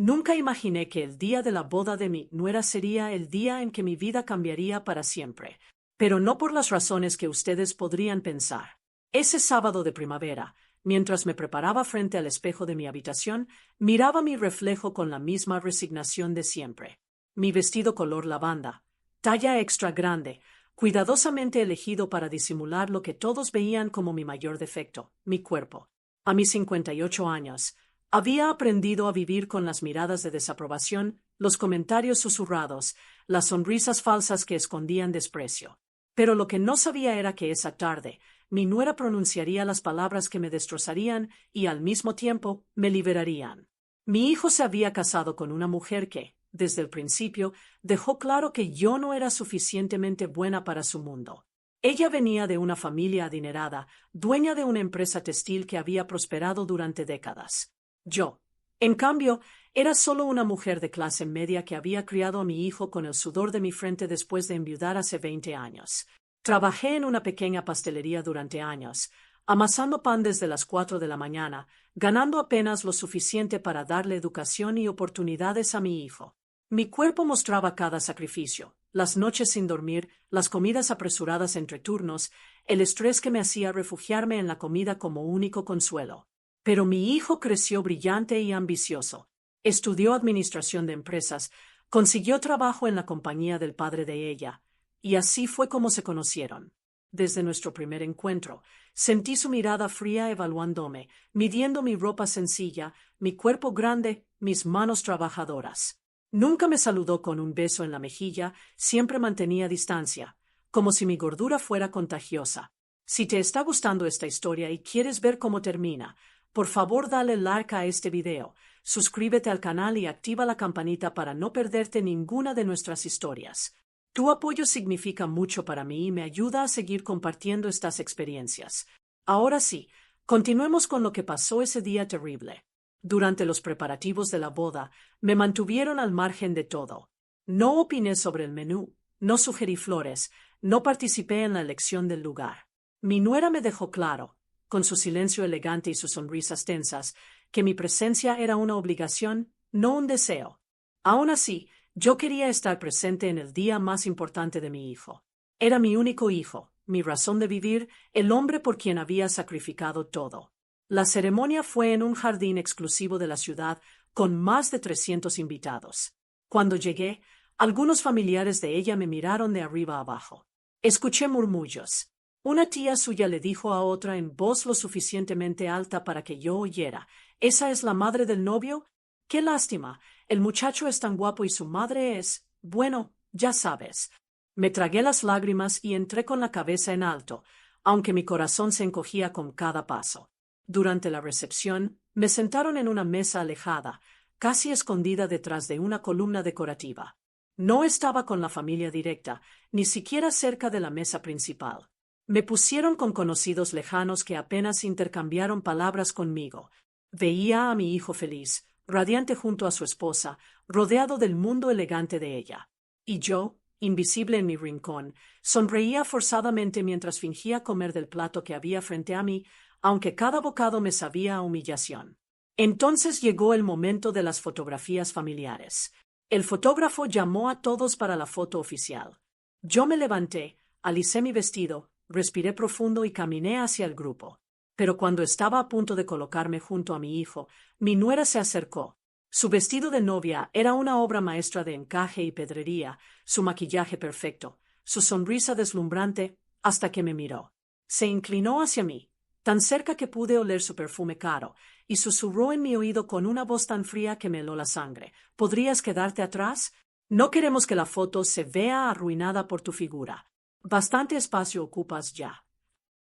Nunca imaginé que el día de la boda de mi nuera sería el día en que mi vida cambiaría para siempre, pero no por las razones que ustedes podrían pensar. Ese sábado de primavera, mientras me preparaba frente al espejo de mi habitación, miraba mi reflejo con la misma resignación de siempre. Mi vestido color lavanda, talla extra grande, cuidadosamente elegido para disimular lo que todos veían como mi mayor defecto, mi cuerpo. A mis 58 años, había aprendido a vivir con las miradas de desaprobación, los comentarios susurrados, las sonrisas falsas que escondían desprecio. Pero lo que no sabía era que esa tarde, mi nuera pronunciaría las palabras que me destrozarían y al mismo tiempo me liberarían. Mi hijo se había casado con una mujer que, desde el principio, dejó claro que yo no era suficientemente buena para su mundo. Ella venía de una familia adinerada, dueña de una empresa textil que había prosperado durante décadas. Yo, en cambio, era solo una mujer de clase media que había criado a mi hijo con el sudor de mi frente después de enviudar hace 20 años. Trabajé en una pequeña pastelería durante años, amasando pan desde las 4 de la mañana, ganando apenas lo suficiente para darle educación y oportunidades a mi hijo. Mi cuerpo mostraba cada sacrificio, las noches sin dormir, las comidas apresuradas entre turnos, el estrés que me hacía refugiarme en la comida como único consuelo. Pero mi hijo creció brillante y ambicioso. Estudió administración de empresas, consiguió trabajo en la compañía del padre de ella, y así fue como se conocieron. Desde nuestro primer encuentro, sentí su mirada fría evaluándome, midiendo mi ropa sencilla, mi cuerpo grande, mis manos trabajadoras. Nunca me saludó con un beso en la mejilla, siempre mantenía distancia, como si mi gordura fuera contagiosa. Si te está gustando esta historia y quieres ver cómo termina, por favor dale like a este video, suscríbete al canal y activa la campanita para no perderte ninguna de nuestras historias. Tu apoyo significa mucho para mí y me ayuda a seguir compartiendo estas experiencias. Ahora sí, continuemos con lo que pasó ese día terrible. Durante los preparativos de la boda, me mantuvieron al margen de todo. No opiné sobre el menú, no sugerí flores, no participé en la elección del lugar. Mi nuera me dejó claro, con su silencio elegante y sus sonrisas tensas, que mi presencia era una obligación, no un deseo. Aún así, yo quería estar presente en el día más importante de mi hijo. Era mi único hijo, mi razón de vivir, el hombre por quien había sacrificado todo. La ceremonia fue en un jardín exclusivo de la ciudad, con más de 300 invitados. Cuando llegué, algunos familiares de ella me miraron de arriba abajo. Escuché murmullos. Una tía suya le dijo a otra en voz lo suficientemente alta para que yo oyera: ¿Esa es la madre del novio? ¡Qué lástima! El muchacho es tan guapo y su madre es... Bueno, ya sabes. Me tragué las lágrimas y entré con la cabeza en alto, aunque mi corazón se encogía con cada paso. Durante la recepción, me sentaron en una mesa alejada, casi escondida detrás de una columna decorativa. No estaba con la familia directa, ni siquiera cerca de la mesa principal. Me pusieron con conocidos lejanos que apenas intercambiaron palabras conmigo. Veía a mi hijo feliz, radiante junto a su esposa, rodeado del mundo elegante de ella. Y yo, invisible en mi rincón, sonreía forzadamente mientras fingía comer del plato que había frente a mí, aunque cada bocado me sabía a humillación. Entonces llegó el momento de las fotografías familiares. El fotógrafo llamó a todos para la foto oficial. Yo me levanté, alicé mi vestido, respiré profundo y caminé hacia el grupo. Pero cuando estaba a punto de colocarme junto a mi hijo, mi nuera se acercó. Su vestido de novia era una obra maestra de encaje y pedrería, su maquillaje perfecto, su sonrisa deslumbrante, hasta que me miró. Se inclinó hacia mí, tan cerca que pude oler su perfume caro, y susurró en mi oído con una voz tan fría que me heló la sangre: ¿Podrías quedarte atrás? No queremos que la foto se vea arruinada por tu figura. Bastante espacio ocupas ya.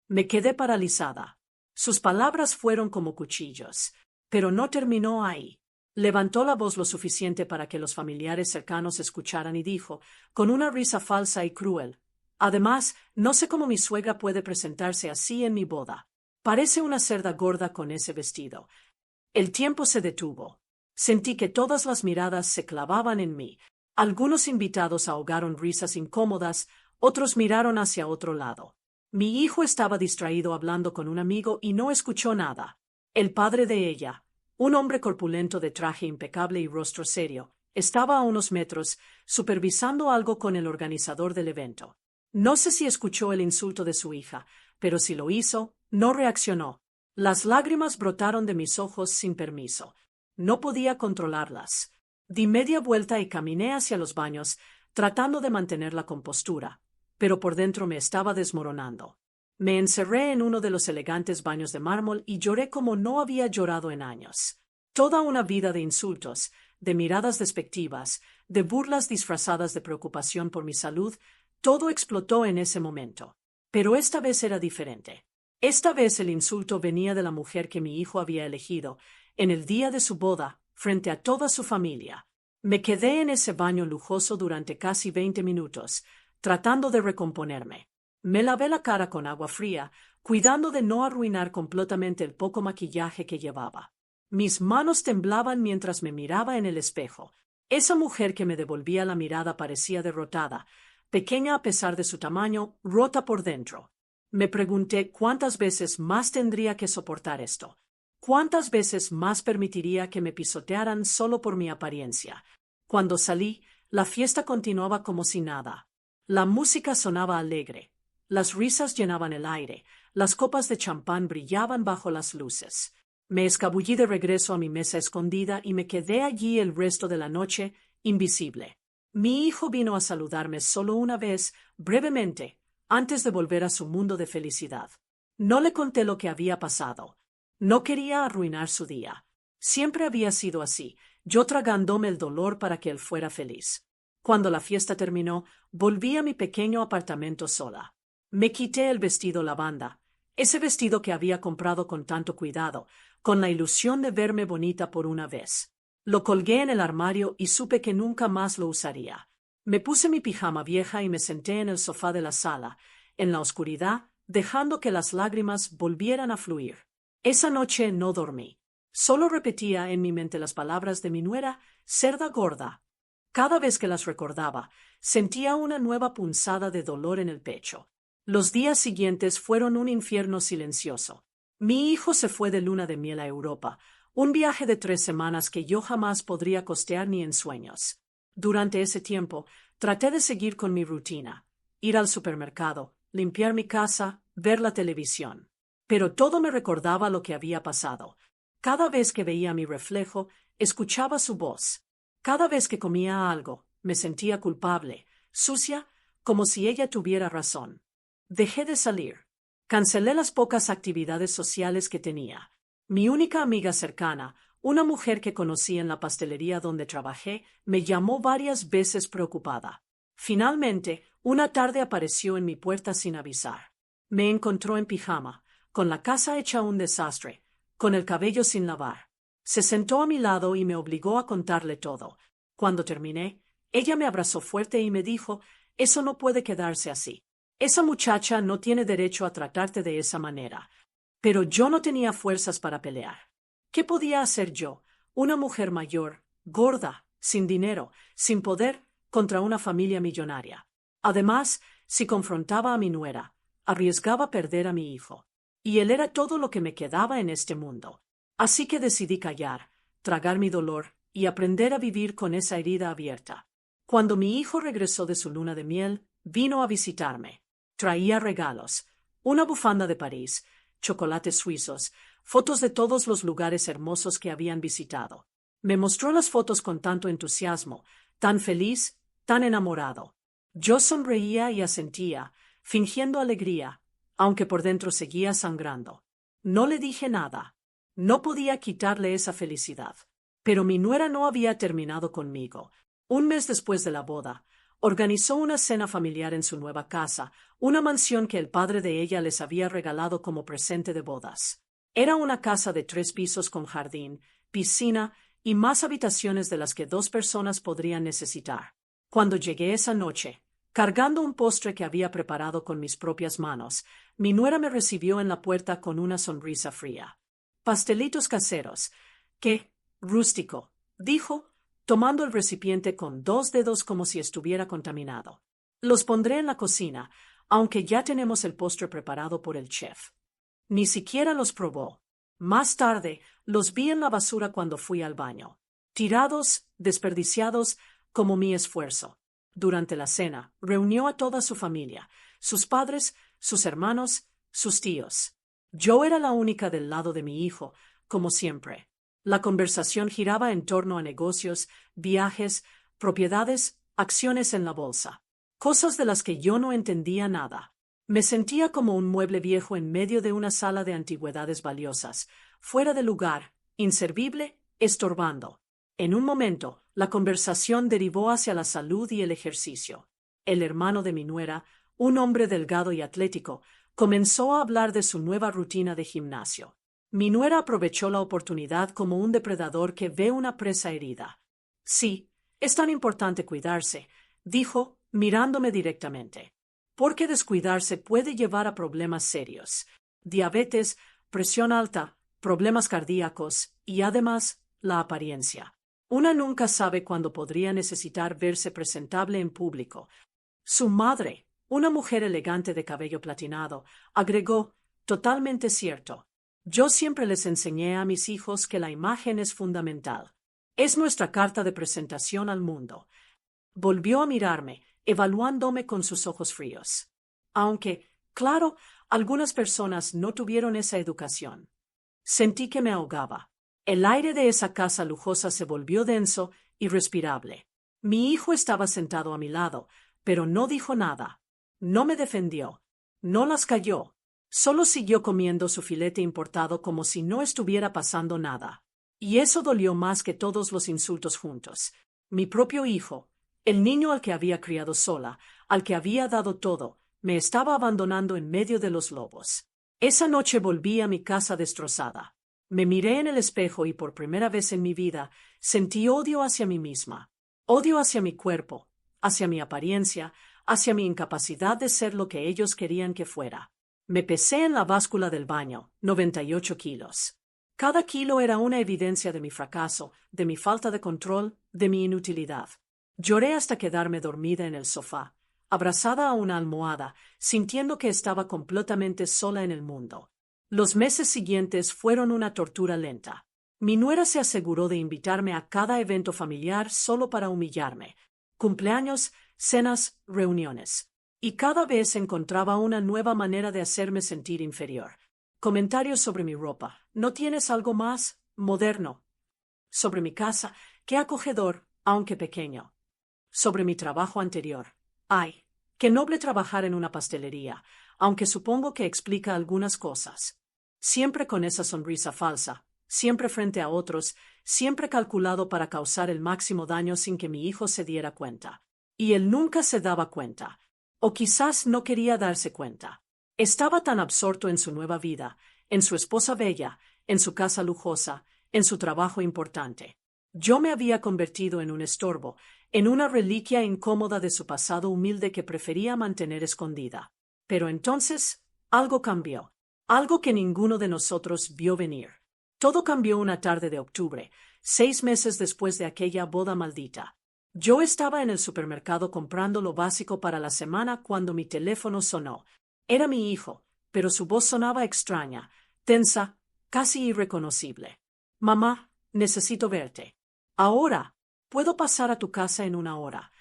Me quedé paralizada. Sus palabras fueron como cuchillos. Pero no terminó ahí. Levantó la voz lo suficiente para que los familiares cercanos escucharan y dijo, con una risa falsa y cruel: Además, no sé cómo mi suegra puede presentarse así en mi boda. Parece una cerda gorda con ese vestido. El tiempo se detuvo. Sentí que todas las miradas se clavaban en mí. Algunos invitados ahogaron risas incómodas, otros miraron hacia otro lado. Mi hijo estaba distraído hablando con un amigo y no escuchó nada. El padre de ella, Un hombre corpulento de traje impecable y rostro serio, estaba a unos metros, supervisando algo con el organizador del evento. No sé si escuchó el insulto de su hija, pero si lo hizo, no reaccionó. Las lágrimas brotaron de mis ojos sin permiso. No podía controlarlas. Di media vuelta y caminé hacia los baños, tratando de mantener la compostura, pero por dentro me estaba desmoronando. Me encerré en uno de los elegantes baños de mármol y lloré como no había llorado en años. Toda una vida de insultos, de miradas despectivas, de burlas disfrazadas de preocupación por mi salud, todo explotó en ese momento. Pero esta vez era diferente. Esta vez el insulto venía de la mujer que mi hijo había elegido, en el día de su boda, frente a toda su familia. Me quedé en ese baño lujoso durante casi 20 minutos, tratando de recomponerme. Me lavé la cara con agua fría, cuidando de no arruinar completamente el poco maquillaje que llevaba. Mis manos temblaban mientras me miraba en el espejo. Esa mujer que me devolvía la mirada parecía derrotada, pequeña a pesar de su tamaño, rota por dentro. Me pregunté cuántas veces más tendría que soportar esto. ¿Cuántas veces más permitiría que me pisotearan solo por mi apariencia? Cuando salí, la fiesta continuaba como si nada. La música sonaba alegre. Las risas llenaban el aire. Las copas de champán brillaban bajo las luces. Me escabullí de regreso a mi mesa escondida y me quedé allí el resto de la noche, invisible. Mi hijo vino a saludarme solo una vez, brevemente, antes de volver a su mundo de felicidad. No le conté lo que había pasado. No quería arruinar su día. Siempre había sido así, yo tragándome el dolor para que él fuera feliz. Cuando la fiesta terminó, volví a mi pequeño apartamento sola. Me quité el vestido lavanda, ese vestido que había comprado con tanto cuidado, con la ilusión de verme bonita por una vez. Lo colgué en el armario y supe que nunca más lo usaría. Me puse mi pijama vieja y me senté en el sofá de la sala, en la oscuridad, dejando que las lágrimas volvieran a fluir. Esa noche no dormí. Solo repetía en mi mente las palabras de mi nuera, cerda gorda. Cada vez que las recordaba, sentía una nueva punzada de dolor en el pecho. Los días siguientes fueron un infierno silencioso. Mi hijo se fue de luna de miel a Europa, un viaje de 3 semanas que yo jamás podría costear ni en sueños. Durante ese tiempo, traté de seguir con mi rutina, ir al supermercado, limpiar mi casa, ver la televisión. Pero todo me recordaba lo que había pasado. Cada vez que veía mi reflejo, escuchaba su voz. Cada vez que comía algo, me sentía culpable, sucia, como si ella tuviera razón. Dejé de salir. Cancelé las pocas actividades sociales que tenía. Mi única amiga cercana, una mujer que conocí en la pastelería donde trabajé, me llamó varias veces preocupada. Finalmente, una tarde apareció en mi puerta sin avisar. Me encontró en pijama, con la casa hecha un desastre, con el cabello sin lavar. Se sentó a mi lado y me obligó a contarle todo. Cuando terminé, ella me abrazó fuerte y me dijo, «Eso no puede quedarse así. Esa muchacha no tiene derecho a tratarte de esa manera». Pero yo no tenía fuerzas para pelear. ¿Qué podía hacer yo, una mujer mayor, gorda, sin dinero, sin poder, contra una familia millonaria? Además, si confrontaba a mi nuera, arriesgaba perder a mi hijo. Y él era todo lo que me quedaba en este mundo. Así que decidí callar, tragar mi dolor y aprender a vivir con esa herida abierta. Cuando mi hijo regresó de su luna de miel, vino a visitarme. Traía regalos, una bufanda de París, chocolates suizos, fotos de todos los lugares hermosos que habían visitado. Me mostró las fotos con tanto entusiasmo, tan feliz, tan enamorado. Yo sonreía y asentía, fingiendo alegría, aunque por dentro seguía sangrando. No le dije nada. No podía quitarle esa felicidad. Pero mi nuera no había terminado conmigo. Un mes después de la boda, organizó una cena familiar en su nueva casa, una mansión que el padre de ella les había regalado como presente de bodas. Era una casa de 3 pisos con jardín, piscina y más habitaciones de las que 2 personas podrían necesitar. Cuando llegué esa noche, cargando un postre que había preparado con mis propias manos, mi nuera me recibió en la puerta con una sonrisa fría. «Pastelitos caseros. Qué rústico», dijo, tomando el recipiente con 2 dedos como si estuviera contaminado. «Los pondré en la cocina, aunque ya tenemos el postre preparado por el chef». Ni siquiera los probó. Más tarde, los vi en la basura cuando fui al baño. Tirados, desperdiciados, como mi esfuerzo. Durante la cena, reunió a toda su familia, sus padres, sus hermanos, sus tíos. Yo era la única del lado de mi hijo, como siempre. La conversación giraba en torno a negocios, viajes, propiedades, acciones en la bolsa. Cosas de las que yo no entendía nada. Me sentía como un mueble viejo en medio de una sala de antigüedades valiosas, fuera de lugar, inservible, estorbando. En un momento, la conversación derivó hacia la salud y el ejercicio. El hermano de mi nuera, un hombre delgado y atlético, comenzó a hablar de su nueva rutina de gimnasio. Mi nuera aprovechó la oportunidad como un depredador que ve una presa herida. Sí, es tan importante cuidarse, dijo, mirándome directamente. Porque descuidarse puede llevar a problemas serios. Diabetes, presión alta, problemas cardíacos y además la apariencia. Una nunca sabe cuándo podría necesitar verse presentable en público. Su madre, una mujer elegante de cabello platinado, agregó, totalmente cierto. Yo siempre les enseñé a mis hijos que la imagen es fundamental. Es nuestra carta de presentación al mundo. Volvió a mirarme, evaluándome con sus ojos fríos. Aunque, claro, algunas personas no tuvieron esa educación. Sentí que me ahogaba. El aire de esa casa lujosa se volvió denso, irrespirable. Mi hijo estaba sentado a mi lado, pero no dijo nada. No me defendió. No las calló. Solo siguió comiendo su filete importado como si no estuviera pasando nada. Y eso dolió más que todos los insultos juntos. Mi propio hijo, el niño al que había criado sola, al que había dado todo, me estaba abandonando en medio de los lobos. Esa noche volví a mi casa destrozada. Me miré en el espejo y por primera vez en mi vida sentí odio hacia mí misma. Odio hacia mi cuerpo, hacia mi apariencia, hacia mi incapacidad de ser lo que ellos querían que fuera. Me pesé en la báscula del baño, 98 kilos. Cada kilo era una evidencia de mi fracaso, de mi falta de control, de mi inutilidad. Lloré hasta quedarme dormida en el sofá, abrazada a una almohada, sintiendo que estaba completamente sola en el mundo. Los meses siguientes fueron una tortura lenta. Mi nuera se aseguró de invitarme a cada evento familiar solo para humillarme. Cumpleaños, cenas, reuniones. Y cada vez encontraba una nueva manera de hacerme sentir inferior. Comentarios sobre mi ropa. ¿No tienes algo más moderno? Sobre mi casa, qué acogedor, aunque pequeño. Sobre mi trabajo anterior. Ay, qué noble trabajar en una pastelería, aunque supongo que explica algunas cosas. Siempre con esa sonrisa falsa, siempre frente a otros, siempre calculado para causar el máximo daño sin que mi hijo se diera cuenta. Y él nunca se daba cuenta. O quizás no quería darse cuenta. Estaba tan absorto en su nueva vida, en su esposa bella, en su casa lujosa, en su trabajo importante. Yo me había convertido en un estorbo, en una reliquia incómoda de su pasado humilde que prefería mantener escondida. Pero entonces, algo cambió. Algo que ninguno de nosotros vio venir. Todo cambió una tarde de octubre, 6 meses después de aquella boda maldita. Yo estaba en el supermercado comprando lo básico para la semana cuando mi teléfono sonó. Era mi hijo, pero su voz sonaba extraña, tensa, casi irreconocible. Mamá, necesito verte. Ahora, ¿puedo pasar a tu casa en una hora?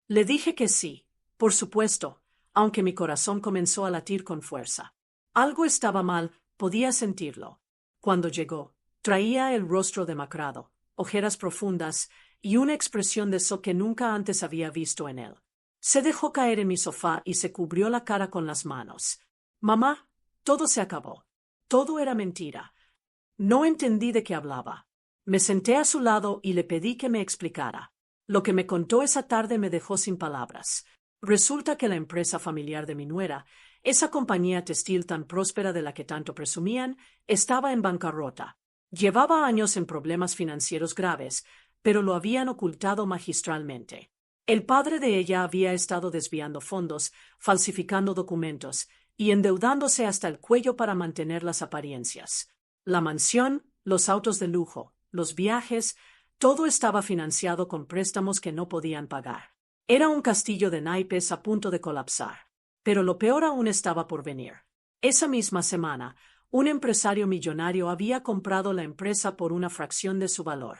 Le dije que sí, por supuesto, aunque mi corazón comenzó a latir con fuerza. Algo estaba mal, podía sentirlo. Cuando llegó, traía el rostro demacrado, ojeras profundas y una expresión de shock que nunca antes había visto en él. Se dejó caer en mi sofá y se cubrió la cara con las manos. Mamá, todo se acabó. Todo era mentira. No entendí de qué hablaba. Me senté a su lado y le pedí que me explicara. Lo que me contó esa tarde me dejó sin palabras. Resulta que la empresa familiar de mi nuera, esa compañía textil tan próspera de la que tanto presumían, estaba en bancarrota. Llevaba años en problemas financieros graves, pero lo habían ocultado magistralmente. El padre de ella había estado desviando fondos, falsificando documentos y endeudándose hasta el cuello para mantener las apariencias. La mansión, los autos de lujo, los viajes, todo estaba financiado con préstamos que no podían pagar. Era un castillo de naipes a punto de colapsar. Pero lo peor aún estaba por venir. Esa misma semana, Un empresario millonario había comprado la empresa por una fracción de su valor.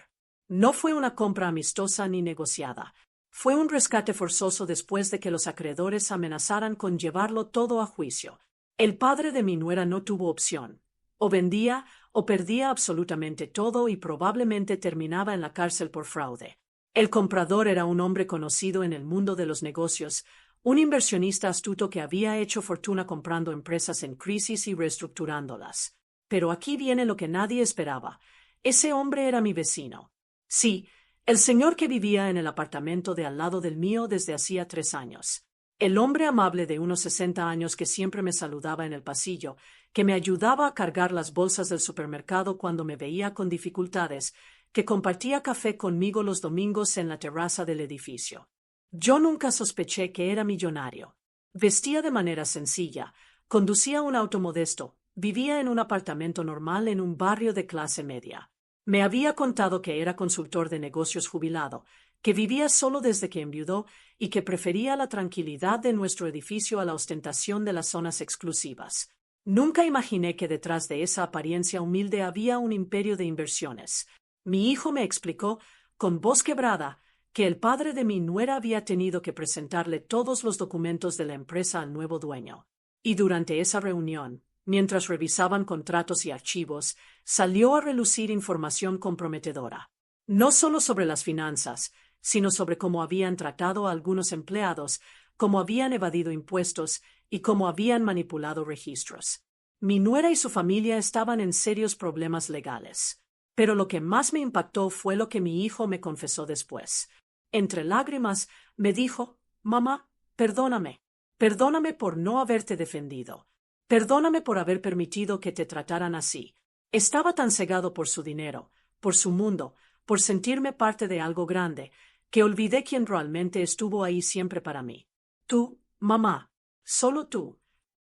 No fue una compra amistosa ni negociada. Fue un rescate forzoso después de que los acreedores amenazaran con llevarlo todo a juicio. El padre de mi nuera no tuvo opción. O vendía o perdía absolutamente todo y probablemente terminaba en la cárcel por fraude. El comprador era un hombre conocido en el mundo de los negocios, un inversionista astuto que había hecho fortuna comprando empresas en crisis y reestructurándolas. Pero aquí viene lo que nadie esperaba. Ese hombre era mi vecino. Sí, el señor que vivía en el apartamento de al lado del mío desde hacía 3 años. El hombre amable de unos 60 años que siempre me saludaba en el pasillo, que me ayudaba a cargar las bolsas del supermercado cuando me veía con dificultades, que compartía café conmigo los domingos en la terraza del edificio. Yo nunca sospeché que era millonario. Vestía de manera sencilla, conducía un auto modesto, vivía en un apartamento normal en un barrio de clase media. Me había contado que era consultor de negocios jubilado, que vivía solo desde que enviudó y que prefería la tranquilidad de nuestro edificio a la ostentación de las zonas exclusivas. Nunca imaginé que detrás de esa apariencia humilde había un imperio de inversiones. Mi hijo me explicó, con voz quebrada, que el padre de mi nuera había tenido que presentarle todos los documentos de la empresa al nuevo dueño. Y durante esa reunión, mientras revisaban contratos y archivos, salió a relucir información comprometedora. No solo sobre las finanzas, sino sobre cómo habían tratado a algunos empleados, cómo habían evadido impuestos y cómo habían manipulado registros. Mi nuera y su familia estaban en serios problemas legales. Pero lo que más me impactó fue lo que mi hijo me confesó después. Entre lágrimas, me dijo: «Mamá, perdóname. Perdóname por no haberte defendido. Perdóname por haber permitido que te trataran así. Estaba tan cegado por su dinero, por su mundo, por sentirme parte de algo grande, que olvidé quién realmente estuvo ahí siempre para mí. Tú, mamá, solo tú».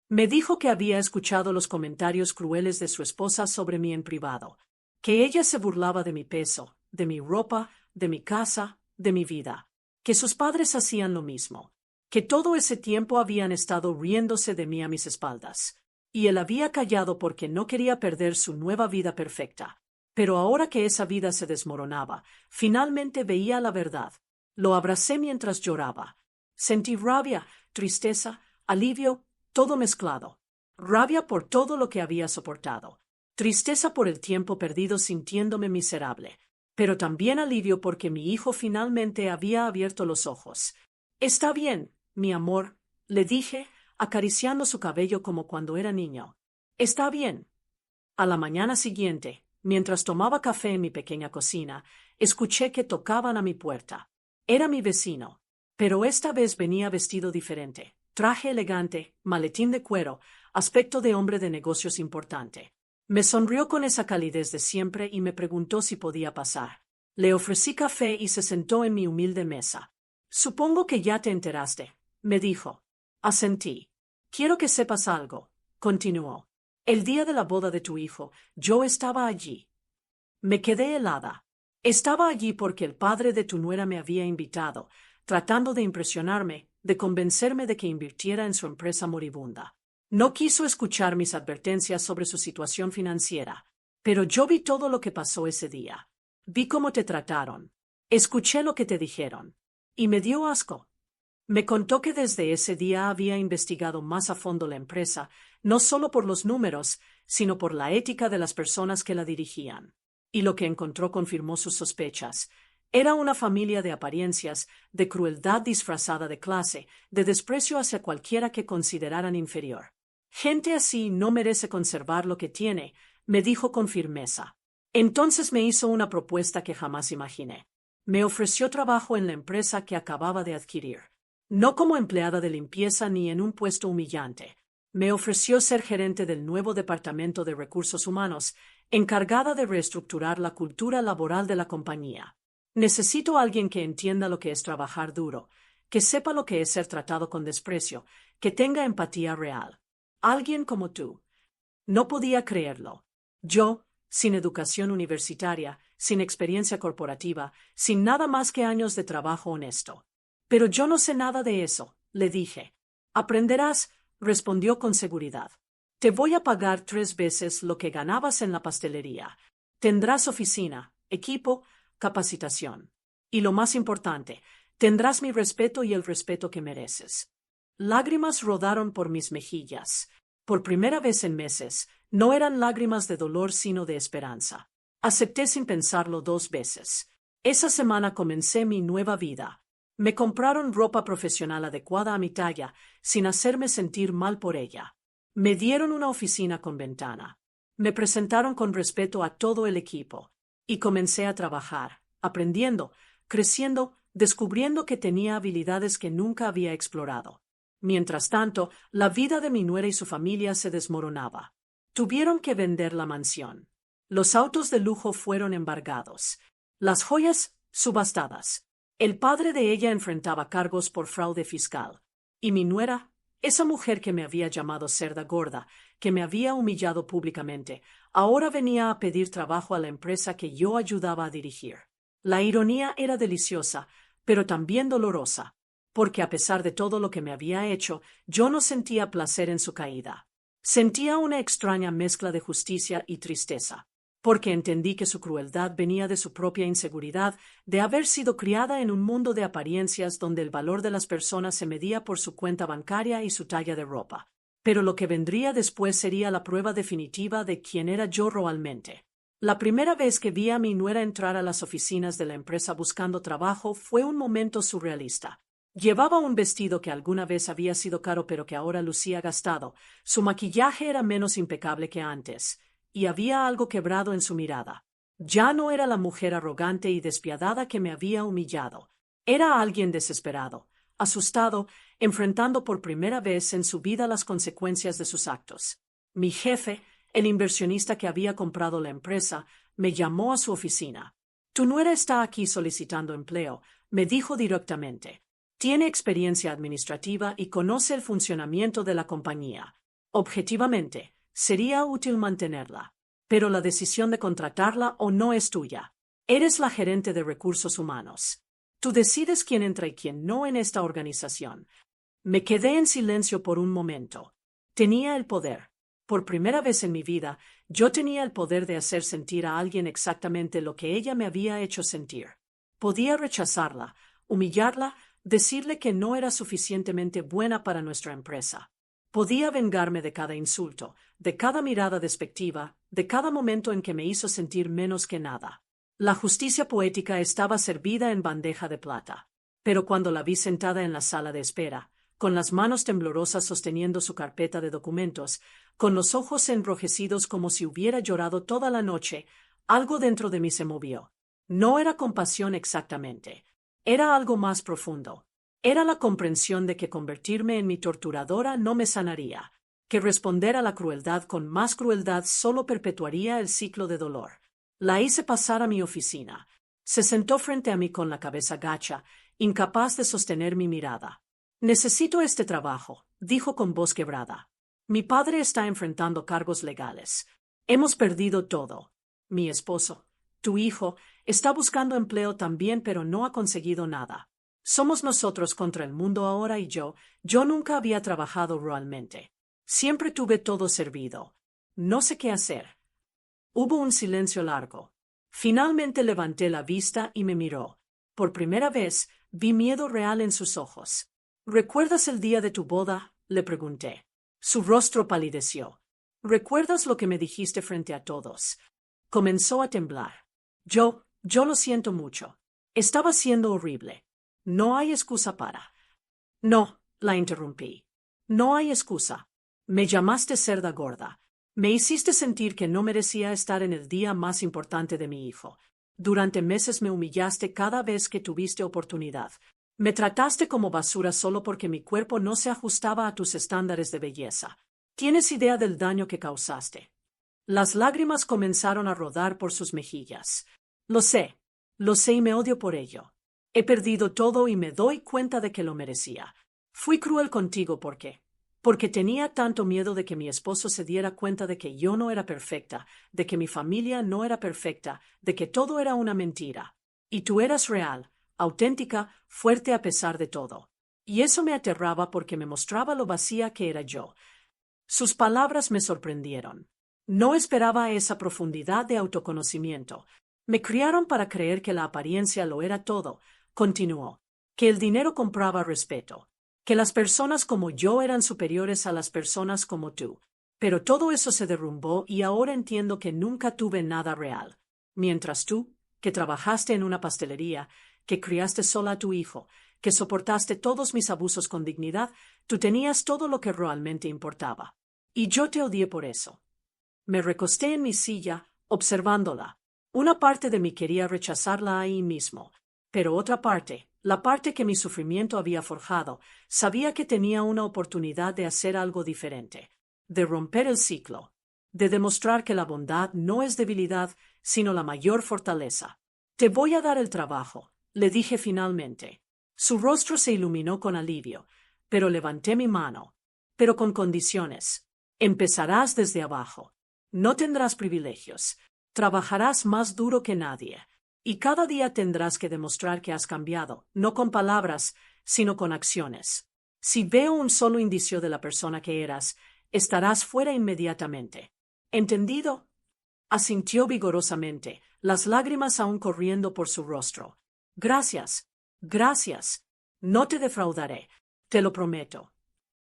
Me dijo que había escuchado los comentarios crueles de su esposa sobre mí en privado, que ella se burlaba de mi peso, de mi ropa, de mi casa, de mi vida, que sus padres hacían lo mismo, que todo ese tiempo habían estado riéndose de mí a mis espaldas, y él había callado porque no quería perder su nueva vida perfecta. Pero ahora que esa vida se desmoronaba, finalmente veía la verdad. Lo abracé mientras lloraba. Sentí rabia, tristeza, alivio, todo mezclado. Rabia por todo lo que había soportado. Tristeza por el tiempo perdido sintiéndome miserable, pero también alivio porque mi hijo finalmente había abierto los ojos. «Está bien, mi amor», le dije, acariciando su cabello como cuando era niño. «Está bien». A la mañana siguiente, mientras tomaba café en mi pequeña cocina, escuché que tocaban a mi puerta. Era mi vecino, pero esta vez venía vestido diferente. Traje elegante, maletín de cuero, aspecto de hombre de negocios importante. Me sonrió con esa calidez de siempre y me preguntó si podía pasar. Le ofrecí café y se sentó en mi humilde mesa. «Supongo que ya te enteraste», me dijo. Asentí. «Quiero que sepas algo», continuó. «El día de la boda de tu hijo, yo estaba allí». Me quedé helada. Estaba allí porque el padre de tu nuera me había invitado, tratando de impresionarme, de convencerme de que invirtiera en su empresa moribunda. No quiso escuchar mis advertencias sobre su situación financiera, pero yo vi todo lo que pasó ese día. Vi cómo te trataron. Escuché lo que te dijeron. Y me dio asco. Me contó que desde ese día había investigado más a fondo la empresa, no solo por los números, sino por la ética de las personas que la dirigían. Y lo que encontró confirmó sus sospechas. Era una familia de apariencias, de crueldad disfrazada de clase, de desprecio hacia cualquiera que consideraran inferior. «Gente así no merece conservar lo que tiene», me dijo con firmeza. Entonces me hizo una propuesta que jamás imaginé. Me ofreció trabajo en la empresa que acababa de adquirir. No como empleada de limpieza ni en un puesto humillante. Me ofreció ser gerente del nuevo departamento de recursos humanos, encargada de reestructurar la cultura laboral de la compañía. Necesito a alguien que entienda lo que es trabajar duro, que sepa lo que es ser tratado con desprecio, que tenga empatía real. Alguien como tú. No podía creerlo. Yo, sin educación universitaria, sin experiencia corporativa, sin nada más que años de trabajo honesto. «Pero yo no sé nada de eso», le dije. «Aprenderás», respondió con seguridad. Te voy a pagar 3 veces lo que ganabas en la pastelería. Tendrás oficina, equipo, capacitación. Y lo más importante, tendrás mi respeto y el respeto que mereces. Lágrimas rodaron por mis mejillas. Por primera vez en meses, no eran lágrimas de dolor sino de esperanza. Acepté sin pensarlo 2 veces. Esa semana comencé mi nueva vida. Me compraron ropa profesional adecuada a mi talla, sin hacerme sentir mal por ella. Me dieron una oficina con ventana. Me presentaron con respeto a todo el equipo. Y comencé a trabajar, aprendiendo, creciendo, descubriendo que tenía habilidades que nunca había explorado. Mientras tanto, la vida de mi nuera y su familia se desmoronaba. Tuvieron que vender la mansión. Los autos de lujo fueron embargados. Las joyas, subastadas. El padre de ella enfrentaba cargos por fraude fiscal. Y mi nuera, esa mujer que me había llamado cerda gorda, que me había humillado públicamente, ahora venía a pedir trabajo a la empresa que yo ayudaba a dirigir. La ironía era deliciosa, pero también dolorosa, porque a pesar de todo lo que me había hecho, yo no sentía placer en su caída. Sentía una extraña mezcla de justicia y tristeza, porque entendí que su crueldad venía de su propia inseguridad, de haber sido criada en un mundo de apariencias donde el valor de las personas se medía por su cuenta bancaria y su talla de ropa. Pero lo que vendría después sería la prueba definitiva de quién era yo realmente. La primera vez que vi a mi nuera entrar a las oficinas de la empresa buscando trabajo fue un momento surrealista. Llevaba un vestido que alguna vez había sido caro pero que ahora lucía gastado. Su maquillaje era menos impecable que antes, y había algo quebrado en su mirada. Ya no era la mujer arrogante y despiadada que me había humillado. Era alguien desesperado, asustado, enfrentando por primera vez en su vida las consecuencias de sus actos. Mi jefe, el inversionista que había comprado la empresa, me llamó a su oficina. Tu nuera está aquí solicitando empleo, me dijo directamente. Tiene experiencia administrativa y conoce el funcionamiento de la compañía. Objetivamente, sería útil mantenerla. Pero la decisión de contratarla o no es tuya. Eres la gerente de recursos humanos. Tú decides quién entra y quién no en esta organización. Me quedé en silencio por un momento. Tenía el poder. Por primera vez en mi vida, yo tenía el poder de hacer sentir a alguien exactamente lo que ella me había hecho sentir. Podía rechazarla, humillarla, decirle que no era suficientemente buena para nuestra empresa. Podía vengarme de cada insulto, de cada mirada despectiva, de cada momento en que me hizo sentir menos que nada. La justicia poética estaba servida en bandeja de plata. Pero cuando la vi sentada en la sala de espera, con las manos temblorosas sosteniendo su carpeta de documentos, con los ojos enrojecidos como si hubiera llorado toda la noche, algo dentro de mí se movió. No era compasión exactamente. Era algo más profundo. Era la comprensión de que convertirme en mi torturadora no me sanaría, que responder a la crueldad con más crueldad solo perpetuaría el ciclo de dolor. La hice pasar a mi oficina. Se sentó frente a mí con la cabeza gacha, incapaz de sostener mi mirada. Necesito este trabajo, dijo con voz quebrada. Mi padre está enfrentando cargos legales. Hemos perdido todo. Mi esposo, tu hijo, está buscando empleo también pero no ha conseguido nada. Somos nosotros contra el mundo ahora y yo nunca había trabajado realmente. Siempre tuve todo servido. No sé qué hacer. Hubo un silencio largo. Finalmente levanté la vista y me miró. Por primera vez vi miedo real en sus ojos. ¿Recuerdas el día de tu boda?, le pregunté. Su rostro palideció. ¿Recuerdas lo que me dijiste frente a todos? Comenzó a temblar. Yo lo siento mucho. Estaba siendo horrible. No hay excusa para. No, la interrumpí. No hay excusa. Me llamaste cerda gorda. Me hiciste sentir que no merecía estar en el día más importante de mi hijo. Durante meses me humillaste cada vez que tuviste oportunidad. Me trataste como basura solo porque mi cuerpo no se ajustaba a tus estándares de belleza. ¿Tienes idea del daño que causaste? Las lágrimas comenzaron a rodar por sus mejillas. Lo sé y me odio por ello. He perdido todo y me doy cuenta de que lo merecía. Fui cruel contigo porque tenía tanto miedo de que mi esposo se diera cuenta de que yo no era perfecta, de que mi familia no era perfecta, de que todo era una mentira. Y tú eras real, auténtica, fuerte a pesar de todo. Y eso me aterraba porque me mostraba lo vacía que era yo. Sus palabras me sorprendieron. No esperaba esa profundidad de autoconocimiento. Me criaron para creer que la apariencia lo era todo, continuó, que el dinero compraba respeto, que las personas como yo eran superiores a las personas como tú. Pero todo eso se derrumbó y ahora entiendo que nunca tuve nada real. Mientras tú, que trabajaste en una pastelería, que criaste sola a tu hijo, que soportaste todos mis abusos con dignidad, tú tenías todo lo que realmente importaba. Y yo te odié por eso. Me recosté en mi silla, observándola. Una parte de mí quería rechazarla ahí mismo, pero otra parte, la parte que mi sufrimiento había forjado, sabía que tenía una oportunidad de hacer algo diferente, de romper el ciclo, de demostrar que la bondad no es debilidad, sino la mayor fortaleza. Te voy a dar el trabajo, le dije finalmente. Su rostro se iluminó con alivio, pero levanté mi mano. Pero con condiciones. Empezarás desde abajo. No tendrás privilegios. Trabajarás más duro que nadie. Y cada día tendrás que demostrar que has cambiado, no con palabras, sino con acciones. Si veo un solo indicio de la persona que eras, estarás fuera inmediatamente. ¿Entendido? Asintió vigorosamente, las lágrimas aún corriendo por su rostro. Gracias. Gracias. No te defraudaré. Te lo prometo.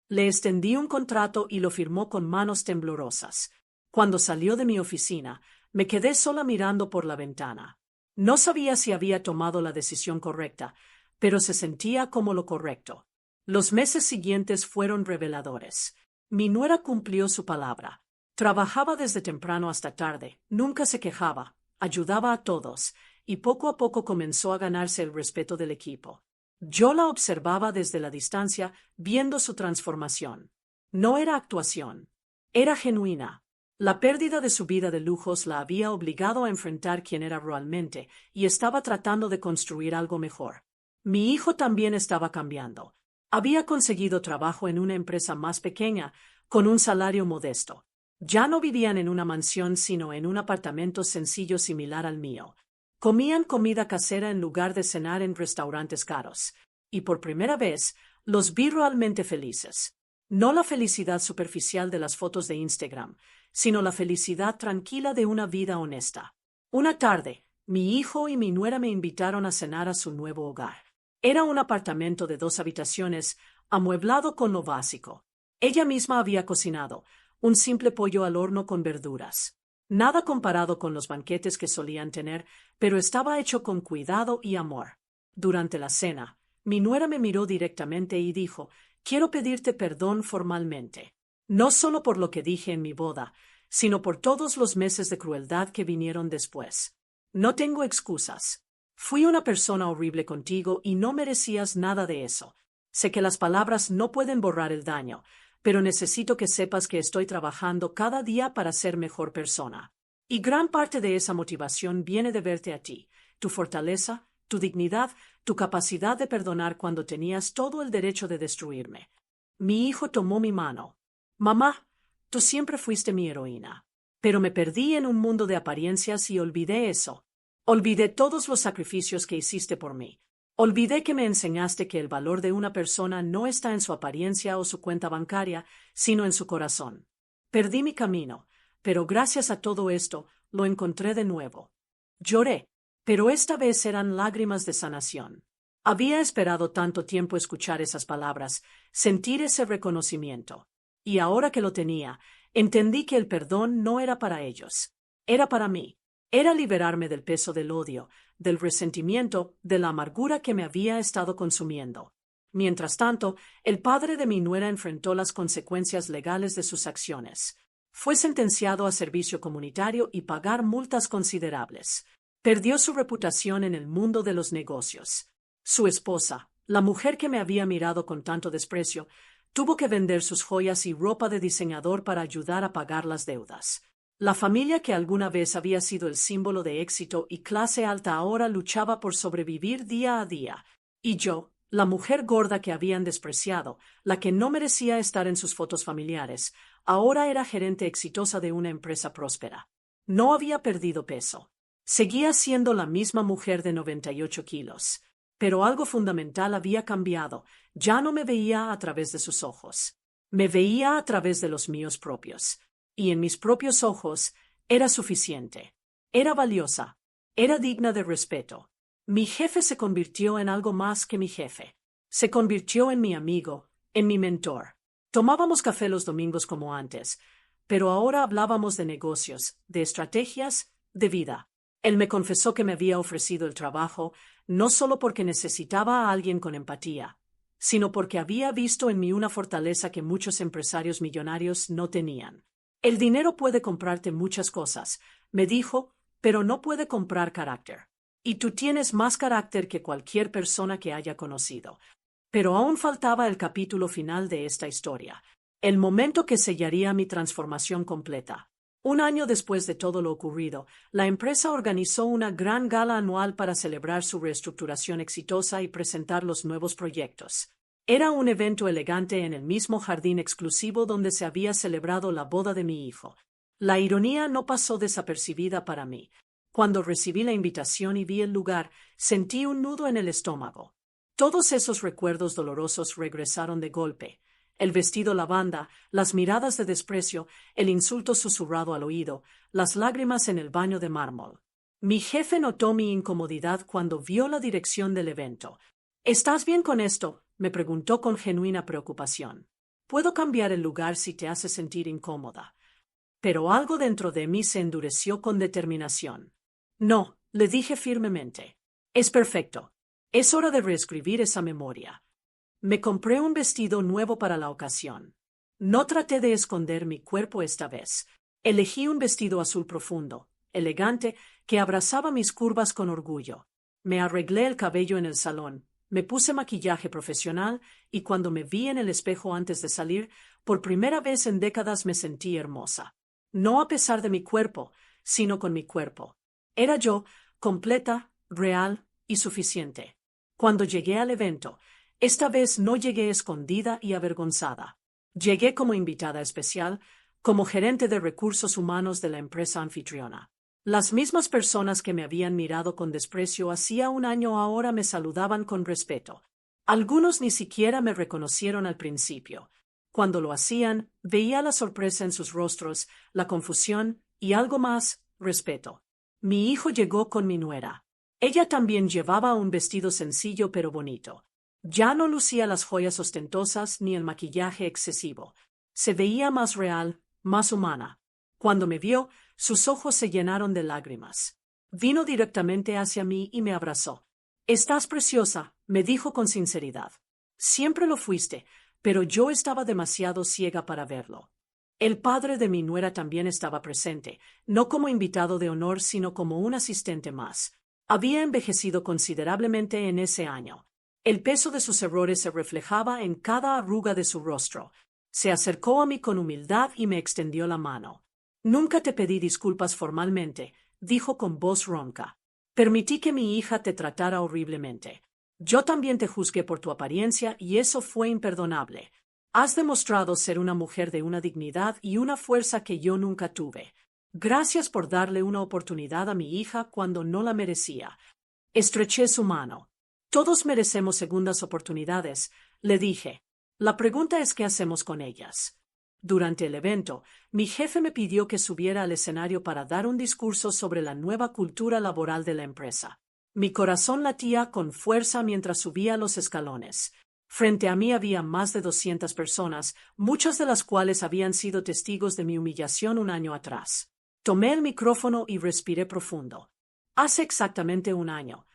Le extendí un contrato y lo firmó con manos temblorosas. Cuando salió de mi oficina, me quedé sola mirando por la ventana. No sabía si había tomado la decisión correcta, pero se sentía como lo correcto. Los meses siguientes fueron reveladores. Mi nuera cumplió su palabra. Trabajaba desde temprano hasta tarde, nunca se quejaba, ayudaba a todos, y poco a poco comenzó a ganarse el respeto del equipo. Yo la observaba desde la distancia, viendo su transformación. No era actuación, era genuina. La pérdida de su vida de lujos la había obligado a enfrentar quién era realmente, y estaba tratando de construir algo mejor. Mi hijo también estaba cambiando. Había conseguido trabajo en una empresa más pequeña, con un salario modesto. Ya no vivían en una mansión, sino en un apartamento sencillo similar al mío. Comían comida casera en lugar de cenar en restaurantes caros. Y por primera vez, los vi realmente felices. No la felicidad superficial de las fotos de Instagram, sino la felicidad tranquila de una vida honesta. Una tarde, mi hijo y mi nuera me invitaron a cenar a su nuevo hogar. Era un apartamento de 2 habitaciones, amueblado con lo básico. Ella misma había cocinado, un simple pollo al horno con verduras. Nada comparado con los banquetes que solían tener, pero estaba hecho con cuidado y amor. Durante la cena, mi nuera me miró directamente y dijo: «Quiero pedirte perdón formalmente. No solo por lo que dije en mi boda, sino por todos los meses de crueldad que vinieron después. No tengo excusas. Fui una persona horrible contigo y no merecías nada de eso. Sé que las palabras no pueden borrar el daño, pero necesito que sepas que estoy trabajando cada día para ser mejor persona. Y gran parte de esa motivación viene de verte a ti, tu fortaleza, tu dignidad, tu capacidad de perdonar cuando tenías todo el derecho de destruirme». Mi hijo tomó mi mano. «Mamá, tú siempre fuiste mi heroína. Pero me perdí en un mundo de apariencias y olvidé eso. Olvidé todos los sacrificios que hiciste por mí. Olvidé que me enseñaste que el valor de una persona no está en su apariencia o su cuenta bancaria, sino en su corazón. Perdí mi camino, pero gracias a todo esto, lo encontré de nuevo». Lloré, pero esta vez eran lágrimas de sanación. Había esperado tanto tiempo escuchar esas palabras, sentir ese reconocimiento. Y ahora que lo tenía, entendí que el perdón no era para ellos. Era para mí. Era liberarme del peso del odio, del resentimiento, de la amargura que me había estado consumiendo. Mientras tanto, el padre de mi nuera enfrentó las consecuencias legales de sus acciones. Fue sentenciado a servicio comunitario y pagar multas considerables. Perdió su reputación en el mundo de los negocios. Su esposa, la mujer que me había mirado con tanto desprecio, tuvo que vender sus joyas y ropa de diseñador para ayudar a pagar las deudas. La familia que alguna vez había sido el símbolo de éxito y clase alta ahora luchaba por sobrevivir día a día. Y yo, la mujer gorda que habían despreciado, la que no merecía estar en sus fotos familiares, ahora era gerente exitosa de una empresa próspera. No había perdido peso. Seguía siendo la misma mujer de 98 kilos. Pero algo fundamental había cambiado. Ya no me veía a través de sus ojos. Me veía a través de los míos propios, y en mis propios ojos era suficiente. Era valiosa. Era digna de respeto. Mi jefe se convirtió en algo más que mi jefe. Se convirtió en mi amigo, en mi mentor. Tomábamos café los domingos como antes, pero ahora hablábamos de negocios, de estrategias, de vida. Él me confesó que me había ofrecido el trabajo, no solo porque necesitaba a alguien con empatía, sino porque había visto en mí una fortaleza que muchos empresarios millonarios no tenían. El dinero puede comprarte muchas cosas, me dijo, pero no puede comprar carácter. Y tú tienes más carácter que cualquier persona que haya conocido. Pero aún faltaba el capítulo final de esta historia, el momento que sellaría mi transformación completa. Un año después de todo lo ocurrido, la empresa organizó una gran gala anual para celebrar su reestructuración exitosa y presentar los nuevos proyectos. Era un evento elegante en el mismo jardín exclusivo donde se había celebrado la boda de mi hijo. La ironía no pasó desapercibida para mí. Cuando recibí la invitación y vi el lugar, sentí un nudo en el estómago. Todos esos recuerdos dolorosos regresaron de golpe. El vestido lavanda, las miradas de desprecio, el insulto susurrado al oído, las lágrimas en el baño de mármol. Mi jefe notó mi incomodidad cuando vio la dirección del evento. ¿Estás bien con esto?, me preguntó con genuina preocupación. Puedo cambiar el lugar si te hace sentir incómoda. Pero algo dentro de mí se endureció con determinación. No, le dije firmemente. Es perfecto. Es hora de reescribir esa memoria. Me compré un vestido nuevo para la ocasión. No traté de esconder mi cuerpo esta vez. Elegí un vestido azul profundo, elegante, que abrazaba mis curvas con orgullo. Me arreglé el cabello en el salón, me puse maquillaje profesional y cuando me vi en el espejo antes de salir, por primera vez en décadas me sentí hermosa. No a pesar de mi cuerpo, sino con mi cuerpo. Era yo, completa, real y suficiente. Cuando llegué al evento, esta vez no llegué escondida y avergonzada. Llegué como invitada especial, como gerente de recursos humanos de la empresa anfitriona. Las mismas personas que me habían mirado con desprecio hacía un año ahora me saludaban con respeto. Algunos ni siquiera me reconocieron al principio. Cuando lo hacían, veía la sorpresa en sus rostros, la confusión y algo más, respeto. Mi hijo llegó con mi nuera. Ella también llevaba un vestido sencillo pero bonito. Ya no lucía las joyas ostentosas ni el maquillaje excesivo. Se veía más real, más humana. Cuando me vio, sus ojos se llenaron de lágrimas. Vino directamente hacia mí y me abrazó. «Estás preciosa», me dijo con sinceridad. «Siempre lo fuiste, pero yo estaba demasiado ciega para verlo». El padre de mi nuera también estaba presente, no como invitado de honor, sino como un asistente más. Había envejecido considerablemente en ese año. El peso de sus errores se reflejaba en cada arruga de su rostro. Se acercó a mí con humildad y me extendió la mano. «Nunca te pedí disculpas formalmente», dijo con voz ronca. «Permití que mi hija te tratara horriblemente. Yo también te juzgué por tu apariencia y eso fue imperdonable. Has demostrado ser una mujer de una dignidad y una fuerza que yo nunca tuve. Gracias por darle una oportunidad a mi hija cuando no la merecía». Estreché su mano. «Todos merecemos segundas oportunidades», le dije. «La pregunta es qué hacemos con ellas». Durante el evento, mi jefe me pidió que subiera al escenario para dar un discurso sobre la nueva cultura laboral de la empresa. Mi corazón latía con fuerza mientras subía los escalones. Frente a mí había más de 200 personas, muchas de las cuales habían sido testigos de mi humillación un año atrás. Tomé el micrófono y respiré profundo. Hace exactamente un año.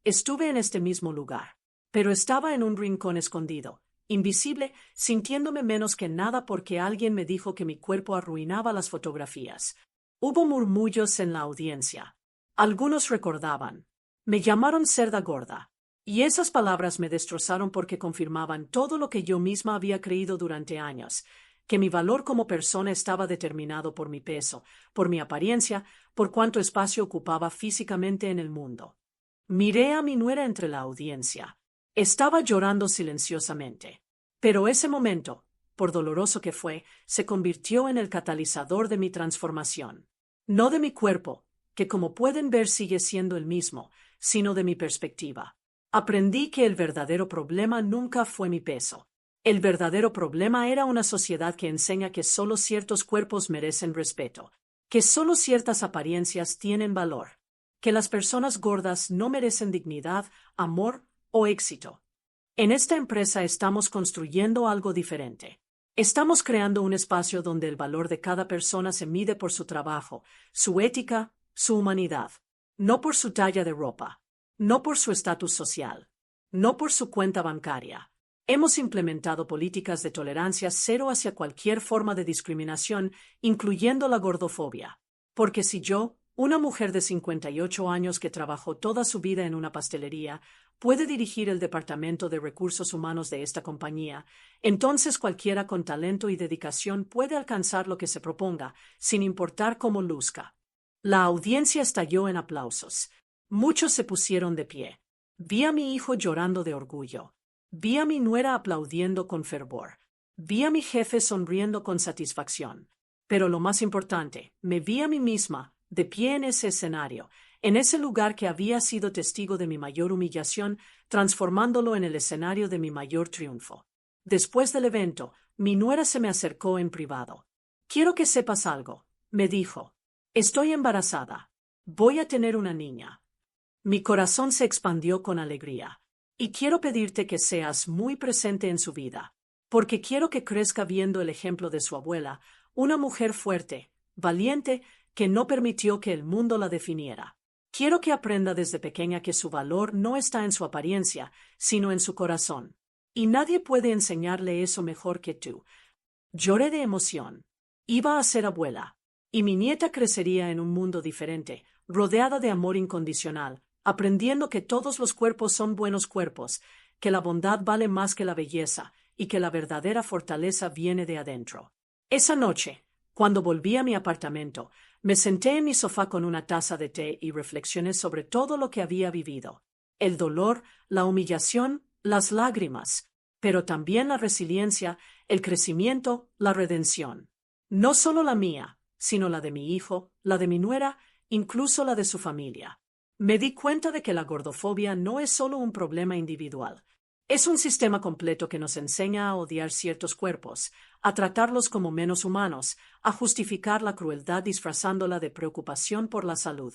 Estuve en este mismo lugar. Pero estaba en un rincón escondido, invisible, sintiéndome menos que nada porque alguien me dijo que mi cuerpo arruinaba las fotografías. Hubo murmullos en la audiencia. Algunos recordaban. Me llamaron cerda gorda. Y esas palabras me destrozaron porque confirmaban todo lo que yo misma había creído durante años, que mi valor como persona estaba determinado por mi peso, por mi apariencia, por cuánto espacio ocupaba físicamente en el mundo. Miré a mi nuera entre la audiencia. Estaba llorando silenciosamente. Pero ese momento, por doloroso que fue, se convirtió en el catalizador de mi transformación. No de mi cuerpo, que como pueden ver sigue siendo el mismo, sino de mi perspectiva. Aprendí que el verdadero problema nunca fue mi peso. El verdadero problema era una sociedad que enseña que solo ciertos cuerpos merecen respeto, que solo ciertas apariencias tienen valor, que las personas gordas no merecen dignidad, amor o éxito. En esta empresa estamos construyendo algo diferente. Estamos creando un espacio donde el valor de cada persona se mide por su trabajo, su ética, su humanidad, no por su talla de ropa, no por su estatus social, no por su cuenta bancaria. Hemos implementado políticas de tolerancia cero hacia cualquier forma de discriminación, incluyendo la gordofobia. Porque si yo, una mujer de 58 años que trabajó toda su vida en una pastelería, puede dirigir el departamento de recursos humanos de esta compañía, entonces cualquiera con talento y dedicación puede alcanzar lo que se proponga, sin importar cómo luzca. La audiencia estalló en aplausos. Muchos se pusieron de pie. Vi a mi hijo llorando de orgullo. Vi a mi nuera aplaudiendo con fervor. Vi a mi jefe sonriendo con satisfacción. Pero lo más importante, me vi a mí misma, de pie en ese escenario, en ese lugar que había sido testigo de mi mayor humillación, transformándolo en el escenario de mi mayor triunfo. Después del evento, mi nuera se me acercó en privado. «Quiero que sepas algo», me dijo. «Estoy embarazada. Voy a tener una niña». Mi corazón se expandió con alegría. Y quiero pedirte que seas muy presente en su vida, porque quiero que crezca viendo el ejemplo de su abuela, una mujer fuerte, valiente, que no permitió que el mundo la definiera. Quiero que aprenda desde pequeña que su valor no está en su apariencia, sino en su corazón. Y nadie puede enseñarle eso mejor que tú. Lloré de emoción. Iba a ser abuela, y mi nieta crecería en un mundo diferente, rodeada de amor incondicional, aprendiendo que todos los cuerpos son buenos cuerpos, que la bondad vale más que la belleza y que la verdadera fortaleza viene de adentro. Esa noche, cuando volví a mi apartamento, me senté en mi sofá con una taza de té y reflexioné sobre todo lo que había vivido. El dolor, la humillación, las lágrimas, pero también la resiliencia, el crecimiento, la redención. No solo la mía, sino la de mi hijo, la de mi nuera, incluso la de su familia. Me di cuenta de que la gordofobia no es solo un problema individual. Es un sistema completo que nos enseña a odiar ciertos cuerpos, a tratarlos como menos humanos, a justificar la crueldad disfrazándola de preocupación por la salud.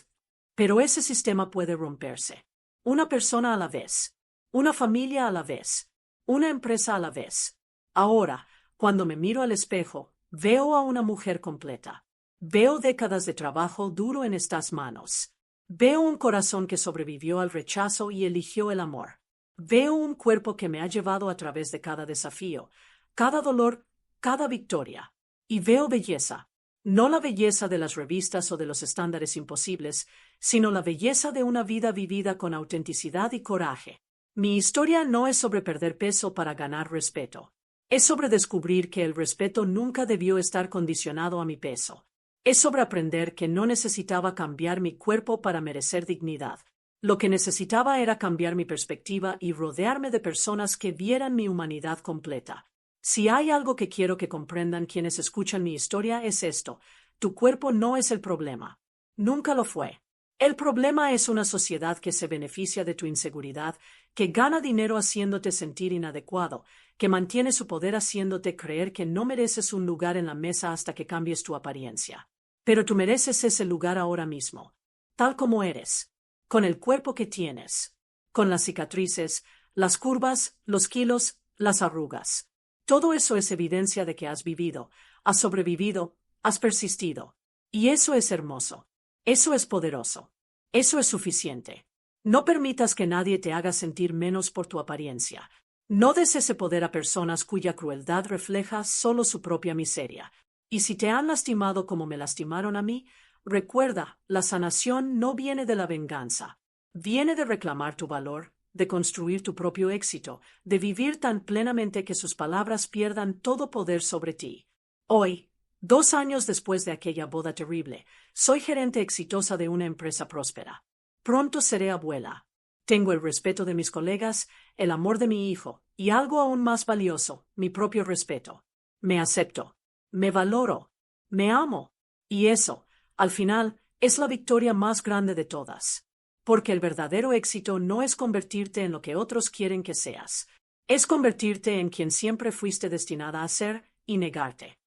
Pero ese sistema puede romperse. Una persona a la vez. Una familia a la vez. Una empresa a la vez. Ahora, cuando me miro al espejo, veo a una mujer completa. Veo décadas de trabajo duro en estas manos. Veo un corazón que sobrevivió al rechazo y eligió el amor. Veo un cuerpo que me ha llevado a través de cada desafío, cada dolor, cada victoria. Y veo belleza. No la belleza de las revistas o de los estándares imposibles, sino la belleza de una vida vivida con autenticidad y coraje. Mi historia no es sobre perder peso para ganar respeto. Es sobre descubrir que el respeto nunca debió estar condicionado a mi peso. Es sobre aprender que no necesitaba cambiar mi cuerpo para merecer dignidad. Lo que necesitaba era cambiar mi perspectiva y rodearme de personas que vieran mi humanidad completa. Si hay algo que quiero que comprendan quienes escuchan mi historia es esto: tu cuerpo no es el problema. Nunca lo fue. El problema es una sociedad que se beneficia de tu inseguridad, que gana dinero haciéndote sentir inadecuado, que mantiene su poder haciéndote creer que no mereces un lugar en la mesa hasta que cambies tu apariencia. Pero tú mereces ese lugar ahora mismo, tal como eres, con el cuerpo que tienes, con las cicatrices, las curvas, los kilos, las arrugas. Todo eso es evidencia de que has vivido, has sobrevivido, has persistido. Y eso es hermoso. Eso es poderoso. Eso es suficiente. No permitas que nadie te haga sentir menos por tu apariencia. No des ese poder a personas cuya crueldad refleja solo su propia miseria. Y si te han lastimado como me lastimaron a mí, recuerda, la sanación no viene de la venganza. Viene de reclamar tu valor, de construir tu propio éxito, de vivir tan plenamente que sus palabras pierdan todo poder sobre ti. Hoy, 2 años después de aquella boda terrible, soy gerente exitosa de una empresa próspera. Pronto seré abuela. Tengo el respeto de mis colegas, el amor de mi hijo, y algo aún más valioso, mi propio respeto. Me acepto. Me valoro, me amo, y eso, al final, es la victoria más grande de todas. Porque el verdadero éxito no es convertirte en lo que otros quieren que seas. Es convertirte en quien siempre fuiste destinada a ser y negarte.